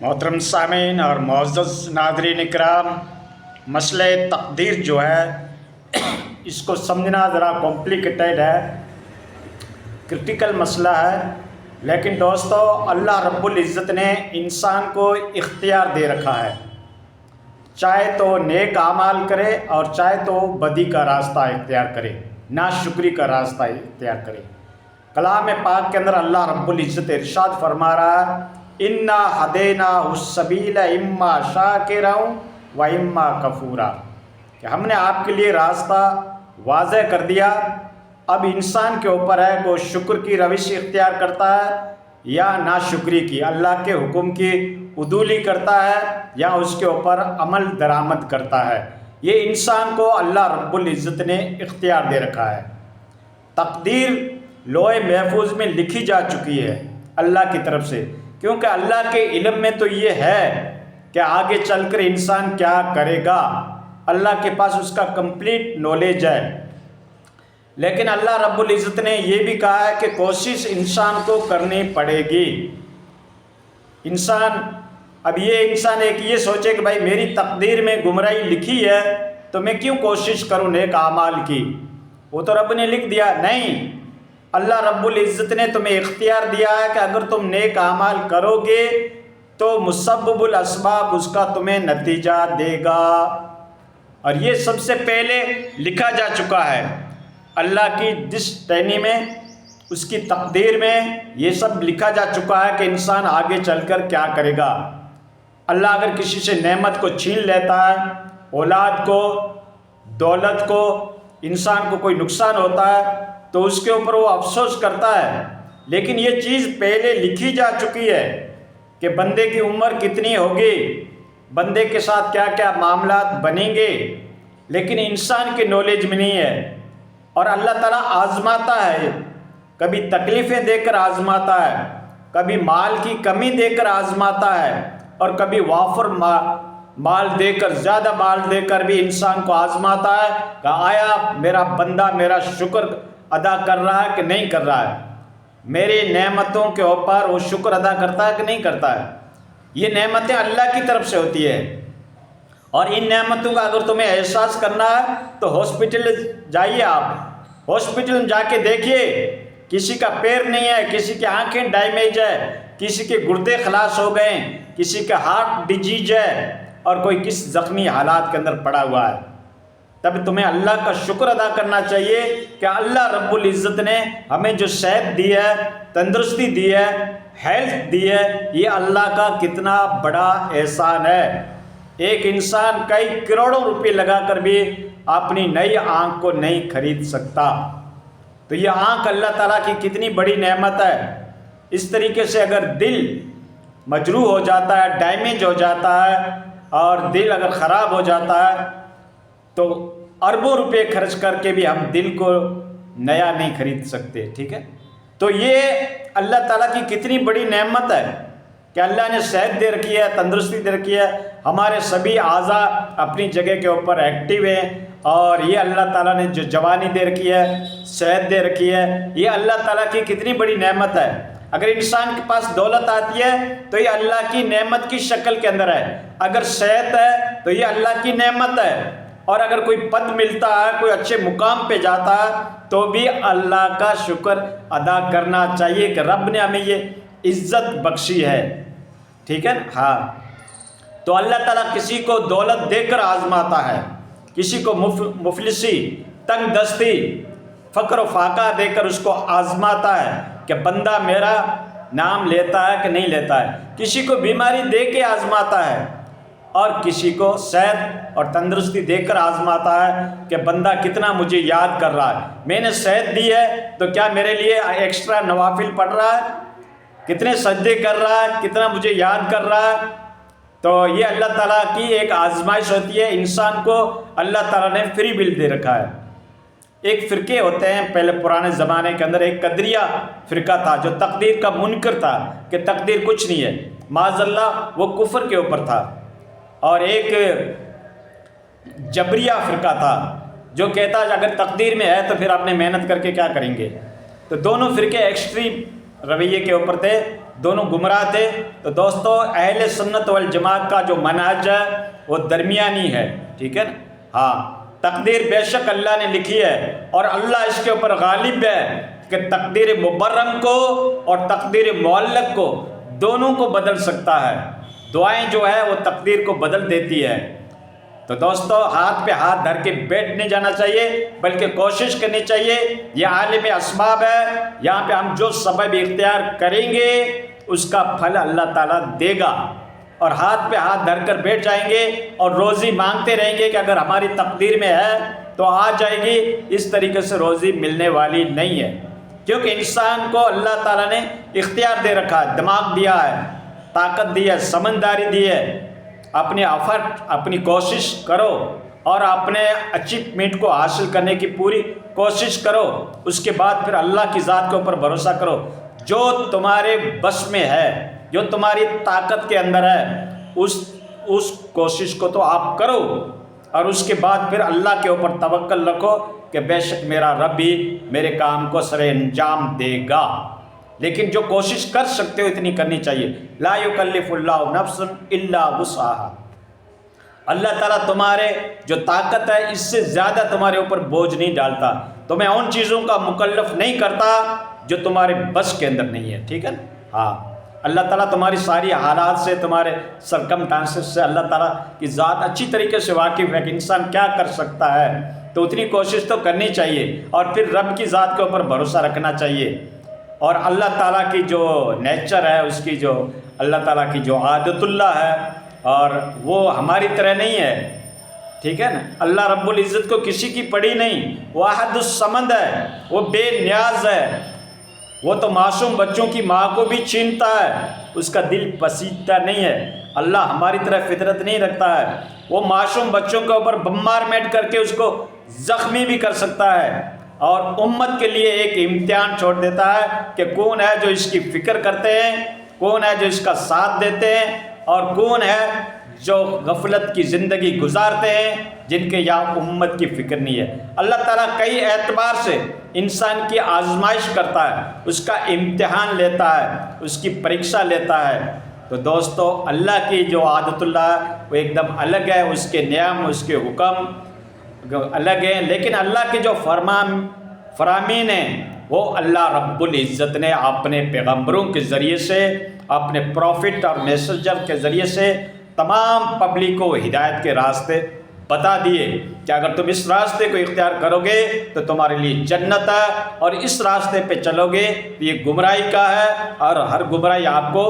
محترم سامعین اور معزز ناظرین اکرام، مسئلہ تقدیر جو ہے اس کو سمجھنا ذرا کمپلیکیٹڈ ہے، کرٹیکل مسئلہ ہے، لیکن دوستو اللہ رب العزت نے انسان کو اختیار دے رکھا ہے، چاہے تو نیک اعمال کرے اور چاہے تو بدی کا راستہ اختیار کرے، ناشکری کا راستہ اختیار کرے۔ کلام پاک کے اندر اللہ رب العزت ارشاد فرما رہا ہے، اِنَّا هَدَيْنَاهُ السَّبِيلَ اِمَّا شَاكِرًا وَإِمَّا كَفُورًا، کہ ہم نے آپ کے لیے راستہ واضح کر دیا۔ اب انسان کے اوپر ہے کہ وہ شکر کی روش اختیار کرتا ہے یا ناشکری کی، اللہ کے حکم کی عدولی کرتا ہے یا اس کے اوپر عمل درآمد کرتا ہے۔ یہ انسان کو اللہ رب العزت نے اختیار دے رکھا ہے۔ تقدیر لوح محفوظ میں لکھی جا چکی ہے اللہ کی طرف سے، کیونکہ اللہ کے علم میں تو یہ ہے کہ آگے چل کر انسان کیا کرے گا، اللہ کے پاس اس کا کمپلیٹ نالج ہے۔ لیکن اللہ رب العزت نے یہ بھی کہا ہے کہ کوشش انسان کو کرنی پڑے گی۔ اب یہ انسان ایک یہ سوچے کہ بھائی میری تقدیر میں گمراہی لکھی ہے تو میں کیوں کوشش کروں نیک اعمال کی، وہ تو رب نے لکھ دیا۔ نہیں، اللہ رب العزت نے تمہیں اختیار دیا ہے کہ اگر تم نیک اعمال کرو گے تو مسبب الاسباب اس کا تمہیں نتیجہ دے گا، اور یہ سب سے پہلے لکھا جا چکا ہے اللہ کی ڈسٹینی میں، اس کی تقدیر میں یہ سب لکھا جا چکا ہے کہ انسان آگے چل کر کیا کرے گا۔ اللہ اگر کسی سے نعمت کو چھین لیتا ہے، اولاد کو، دولت کو، انسان کو کوئی نقصان ہوتا ہے تو اس کے اوپر وہ افسوس کرتا ہے، لیکن یہ چیز پہلے لکھی جا چکی ہے کہ بندے کی عمر کتنی ہوگی، بندے کے ساتھ کیا کیا معاملات بنیں گے، لیکن انسان کے نالج میں نہیں ہے۔ اور اللہ تعالیٰ آزماتا ہے، کبھی تکلیفیں دے کر آزماتا ہے، کبھی مال کی کمی دے کر آزماتا ہے، اور کبھی وافر مال دے کر، زیادہ مال دے کر بھی انسان کو آزماتا ہے کہ آیا میرا بندہ میرا شکر ادا کر رہا ہے کہ نہیں کر رہا ہے، میری نعمتوں کے اوپر وہ شکر ادا کرتا ہے کہ نہیں کرتا ہے۔ یہ نعمتیں اللہ کی طرف سے ہوتی ہے، اور ان نعمتوں کا اگر تمہیں احساس کرنا ہے تو ہاسپٹل جائیے، آپ ہاسپٹل جا کے دیکھیے، کسی کا پیر نہیں ہے، کسی کی آنکھیں ڈیمیج ہے، کسی کے گردے خلاص ہو گئے، کسی کا ہارٹ ڈیزیز ہے، اور کوئی کس زخمی حالات کے اندر پڑا ہوا ہے۔ تب تمہیں اللہ کا شکر ادا کرنا چاہیے کہ اللہ رب العزت نے ہمیں جو صحت دی ہے، تندرستی دی ہے، ہیلتھ دی ہے، یہ اللہ کا کتنا بڑا احسان ہے۔ ایک انسان کئی کروڑوں روپے لگا کر بھی اپنی نئی آنکھ کو نہیں خرید سکتا، تو یہ آنکھ اللہ تعالیٰ کی کتنی بڑی نعمت ہے۔ اس طریقے سے اگر دل مجروح ہو جاتا ہے، ڈیمیج ہو جاتا ہے، اور دل اگر خراب ہو جاتا ہے تو اربوں روپے خرچ کر کے بھی ہم دل کو نیا نہیں خرید سکتے، ٹھیک ہے۔ تو یہ اللہ تعالیٰ کی کتنی بڑی نعمت ہے کہ اللہ نے صحت دے رکھی ہے، تندرستی دے رکھی ہے، ہمارے سبھی اعضاء اپنی جگہ کے اوپر ایکٹیو ہیں، اور یہ اللہ تعالیٰ نے جو جوانی دے رکھی ہے، صحت دے رکھی ہے، یہ اللہ تعالیٰ کی کتنی بڑی نعمت ہے۔ اگر انسان کے پاس دولت آتی ہے تو یہ اللہ کی نعمت کی شکل کے اندر ہے، اگر صحت ہے تو یہ اللہ کی نعمت ہے، اور اگر کوئی پد ملتا ہے، کوئی اچھے مقام پہ جاتا ہے تو بھی اللہ کا شکر ادا کرنا چاہیے کہ رب نے ہمیں یہ عزت بخشی ہے، ٹھیک ہے نا۔ ہاں، تو اللہ تعالیٰ کسی کو دولت دے کر آزماتا ہے، کسی کو مفلسی، تنگ دستی، فقر و فاقہ دے کر اس کو آزماتا ہے کہ بندہ میرا نام لیتا ہے کہ نہیں لیتا ہے، کسی کو بیماری دے کے آزماتا ہے، اور کسی کو صحت اور تندرستی دے کر آزماتا ہے کہ بندہ کتنا مجھے یاد کر رہا ہے، میں نے صحت دی ہے تو کیا میرے لیے ایکسٹرا نوافل پڑھ رہا ہے، کتنے سجدے کر رہا ہے، کتنا مجھے یاد کر رہا ہے۔ تو یہ اللہ تعالیٰ کی ایک آزمائش ہوتی ہے، انسان کو اللہ تعالیٰ نے فری ول دے رکھا ہے۔ ایک فرقے ہوتے ہیں پہلے پرانے زمانے کے اندر، ایک قدریہ فرقہ تھا جو تقدیر کا منکر تھا کہ تقدیر کچھ نہیں ہے، معاذ اللہ وہ کفر کے اوپر تھا، اور ایک جبریہ فرقہ تھا جو کہتا ہے اگر تقدیر میں ہے تو پھر آپ نے محنت کر کے کیا کریں گے۔ تو دونوں فرقے ایکسٹریم رویے کے اوپر تھے، دونوں گمراہ تھے۔ تو دوستو اہل سنت والجماعت کا جو منہج ہے وہ درمیانی ہے، ٹھیک ہے نا؟ ہاں، تقدیر بے شک اللہ نے لکھی ہے اور اللہ اس کے اوپر غالب ہے کہ تقدیر مبرم کو اور تقدیر معلق کو دونوں کو بدل سکتا ہے۔ دعائیں جو ہے وہ تقدیر کو بدل دیتی ہے۔ تو دوستو ہاتھ پہ ہاتھ دھر کے بیٹھ نہیں جانا چاہیے، بلکہ کوشش کرنی چاہیے۔ یہ عالم اسباب ہے، یہاں پہ ہم جو سبب اختیار کریں گے اس کا پھل اللہ تعالیٰ دے گا، اور ہاتھ پہ ہاتھ دھر کر بیٹھ جائیں گے اور روزی مانگتے رہیں گے کہ اگر ہماری تقدیر میں ہے تو آ جائے گی، اس طریقے سے روزی ملنے والی نہیں ہے۔ کیونکہ انسان کو اللہ تعالیٰ نے اختیار دے رکھا ہے، دماغ دیا ہے، طاقت دی ہے، سمجھداری دی ہے۔ اپنے ایفرٹ، اپنی کوشش کرو اور اپنے اچیومنٹ کو حاصل کرنے کی پوری کوشش کرو، اس کے بعد پھر اللہ کی ذات کے اوپر بھروسہ کرو۔ جو تمہارے بس میں ہے، جو تمہاری طاقت کے اندر ہے، اس کوشش کو تو آپ کرو، اور اس کے بعد پھر اللہ کے اوپر توکل رکھو کہ بے شک میرا رب بھی میرے کام کو سر انجام دے گا۔ لیکن جو کوشش کر سکتے ہو اتنی کرنی چاہیے۔ لا یکلف اللہ نفسا الا وسعها، اللہ تعالیٰ تمہارے جو طاقت ہے اس سے زیادہ تمہارے اوپر بوجھ نہیں ڈالتا، تمہیں ان چیزوں کا مکلف نہیں کرتا جو تمہارے بس کے اندر نہیں ہے، ٹھیک ہے نا؟ ہاں، اللہ تعالیٰ تمہاری ساری حالات سے، تمہارے سرکمسٹانسز سے اللہ تعالیٰ کی ذات اچھی طریقے سے واقف ہے کہ انسان کیا کر سکتا ہے، تو اتنی کوشش تو کرنی چاہیے، اور پھر رب کی ذات کے اوپر بھروسہ رکھنا چاہیے۔ اور اللہ تعالیٰ کی جو نیچر ہے، اس کی جو اللہ تعالیٰ کی جو عادت اللہ ہے، اور وہ ہماری طرح نہیں ہے، ٹھیک ہے نا؟ اللہ رب العزت کو کسی کی پڑی نہیں، وہ احد الصمد ہے، وہ بے نیاز ہے، وہ تو معصوم بچوں کی ماں کو بھی چھینتا ہے، اس کا دل پسیجتا نہیں ہے۔ اللہ ہماری طرح فطرت نہیں رکھتا ہے، وہ معصوم بچوں کے اوپر بمبارمنٹ کر کے اس کو زخمی بھی کر سکتا ہے، اور امت کے لیے ایک امتحان چھوڑ دیتا ہے کہ کون ہے جو اس کی فکر کرتے ہیں، کون ہے جو اس کا ساتھ دیتے ہیں، اور کون ہے جو غفلت کی زندگی گزارتے ہیں جن کے یہاں امت کی فکر نہیں ہے۔ اللہ تعالیٰ کئی اعتبار سے انسان کی آزمائش کرتا ہے، اس کا امتحان لیتا ہے، اس کی پریکشا لیتا ہے۔ تو دوستو اللہ کی جو عادت اللہ ہے وہ ایک دم الگ ہے، اس کے نعم، اس کے حکم الگ ہیں، لیکن اللہ کے جو فرامین ہیں وہ اللہ رب العزت نے اپنے پیغمبروں کے ذریعے سے، اپنے پروفٹ اور میسنجر کے ذریعے سے تمام پبلک کو ہدایت کے راستے بتا دیے کہ اگر تم اس راستے کو اختیار کرو گے تو تمہارے لیے جنت ہے، اور اس راستے پہ چلو گے تو یہ گمراہی کا ہے، اور ہر گمراہی آپ کو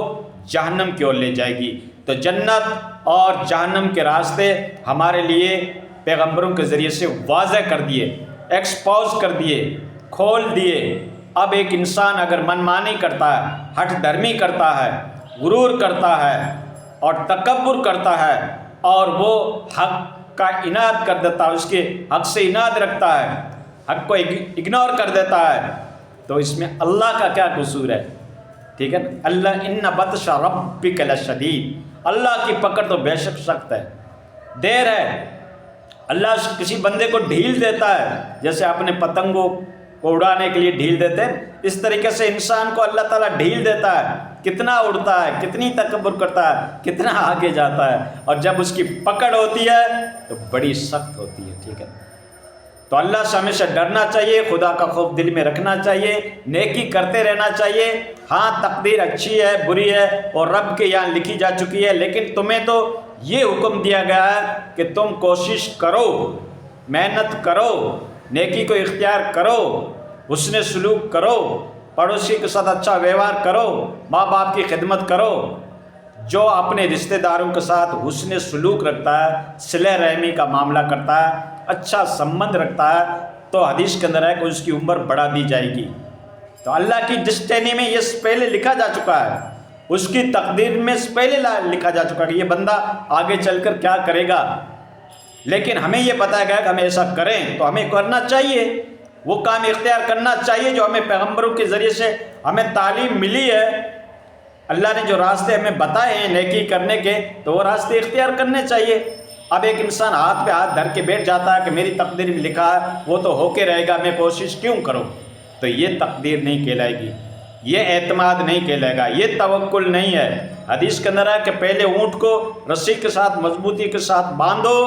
جہنم کی اور لے جائے گی۔ تو جنت اور جہنم کے راستے ہمارے لیے پیغمبروں کے ذریعے سے واضح کر دیے، ایکسپوز کر دیے، کھول دیے۔ اب ایک انسان اگر منمانی کرتا ہے، ہٹ دھرمی کرتا ہے، غرور کرتا ہے اور تکبر کرتا ہے، اور وہ حق کا اناد کر دیتا ہے، اس کے حق سے اناد رکھتا ہے، حق کو اگنور کر دیتا ہے، تو اس میں اللہ کا کیا قصور ہے؟ ٹھیک ہے نا؟ اللہ ان بطش ربک لشدید، اللہ کی پکڑ تو بے شک سخت ہے، دیر ہے۔ اللہ کسی بندے کو ڈھیل دیتا ہے، جیسے اپنے پتنگوں کو اڑانے کے لیے ڈھیل دیتے ہیں، اس طریقے سے انسان کو اللہ تعالیٰ ڈھیل دیتا ہے، کتنا اڑتا ہے، کتنی تکبر کرتا ہے، کتنا آگے جاتا ہے، اور جب اس کی پکڑ ہوتی ہے تو بڑی سخت ہوتی ہے، ٹھیک ہے۔ تو اللہ سے ہمیشہ ڈرنا چاہیے، خدا کا خوف دل میں رکھنا چاہیے، نیکی کرتے رہنا چاہیے۔ ہاں تقدیر اچھی ہے، بری ہے، اور رب کے یہاں لکھی جا چکی ہے، لیکن تمہیں تو یہ حکم دیا گیا ہے کہ تم کوشش کرو، محنت کرو، نیکی کو اختیار کرو، حسن سلوک کرو، پڑوسی کے ساتھ اچھا ویوہار کرو، ماں باپ کی خدمت کرو۔ جو اپنے رشتہ داروں کے ساتھ حسن سلوک رکھتا ہے، صلہ رحمی کا معاملہ کرتا ہے، اچھا سمبند رکھتا ہے، تو حدیث کے اندر ہے کہ اس کی عمر بڑھا دی جائے گی۔ تو اللہ کی ڈسٹینی میں یہ پہلے لکھا جا چکا ہے، اس کی تقدیر میں پہلے لکھا جا چکا ہے کہ یہ بندہ آگے چل کر کیا کرے گا، لیکن ہمیں یہ بتایا گیا کہ ہمیں ایسا کریں، تو ہمیں کرنا چاہیے، وہ کام اختیار کرنا چاہیے جو ہمیں پیغمبروں کے ذریعے سے ہمیں تعلیم ملی ہے۔ اللہ نے جو راستے ہمیں بتائے ہیں نیکی کرنے کے، تو وہ راستے اختیار کرنے چاہیے۔ اب ایک انسان ہاتھ پہ ہاتھ دھر کے بیٹھ جاتا ہے کہ میری تقدیر میں لکھا ہے وہ تو ہو کے رہے گا، میں کوشش کیوں کروں، تو یہ تقدیر نہیں کہلائے گی، یہ اعتماد نہیں کہلائے گا، یہ توکل نہیں ہے۔ حدیث کے اندر ہے کہ پہلے اونٹ کو رسی کے ساتھ مضبوطی کے ساتھ باندھو،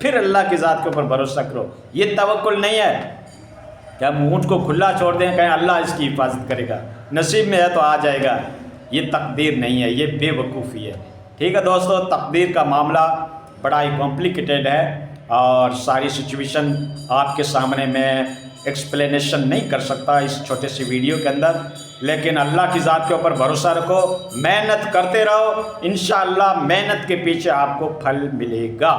پھر اللہ کی ذات کے اوپر بھروسہ کرو۔ یہ توکل نہیں ہے کہ ہم اونٹ کو کھلا چھوڑ دیں، کہیں اللہ اس کی حفاظت کرے گا، نصیب میں ہے تو آ جائے گا۔ یہ تقدیر نہیں ہے، یہ بے وقوفی ہے۔ ٹھیک ہے دوستو، تقدیر کا معاملہ بڑا ہی کمپلیکیٹڈ ہے اور ساری سچویشن آپ کے سامنے میں ایکسپلینیشن نہیں کر سکتا اس چھوٹے سی ویڈیو کے اندر، لیکن اللہ کی ذات کے اوپر بھروسہ رکھو، محنت کرتے رہو، انشاءاللہ محنت کے پیچھے آپ کو پھل ملے گا۔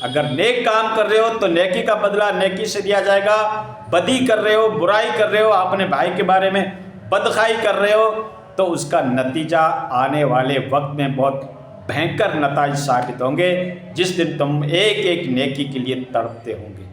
اگر نیک کام کر رہے ہو تو نیکی کا بدلہ نیکی سے دیا جائے گا، بدی کر رہے ہو، برائی کر رہے ہو، اپنے بھائی کے بارے میں بدخواہی کر رہے ہو تو اس کا نتیجہ آنے والے وقت میں بہت بھینکر نتائج ثابت ہوں گے، جس دن تم ایک ایک نیکی کے لیے تڑپتے ہوں گے۔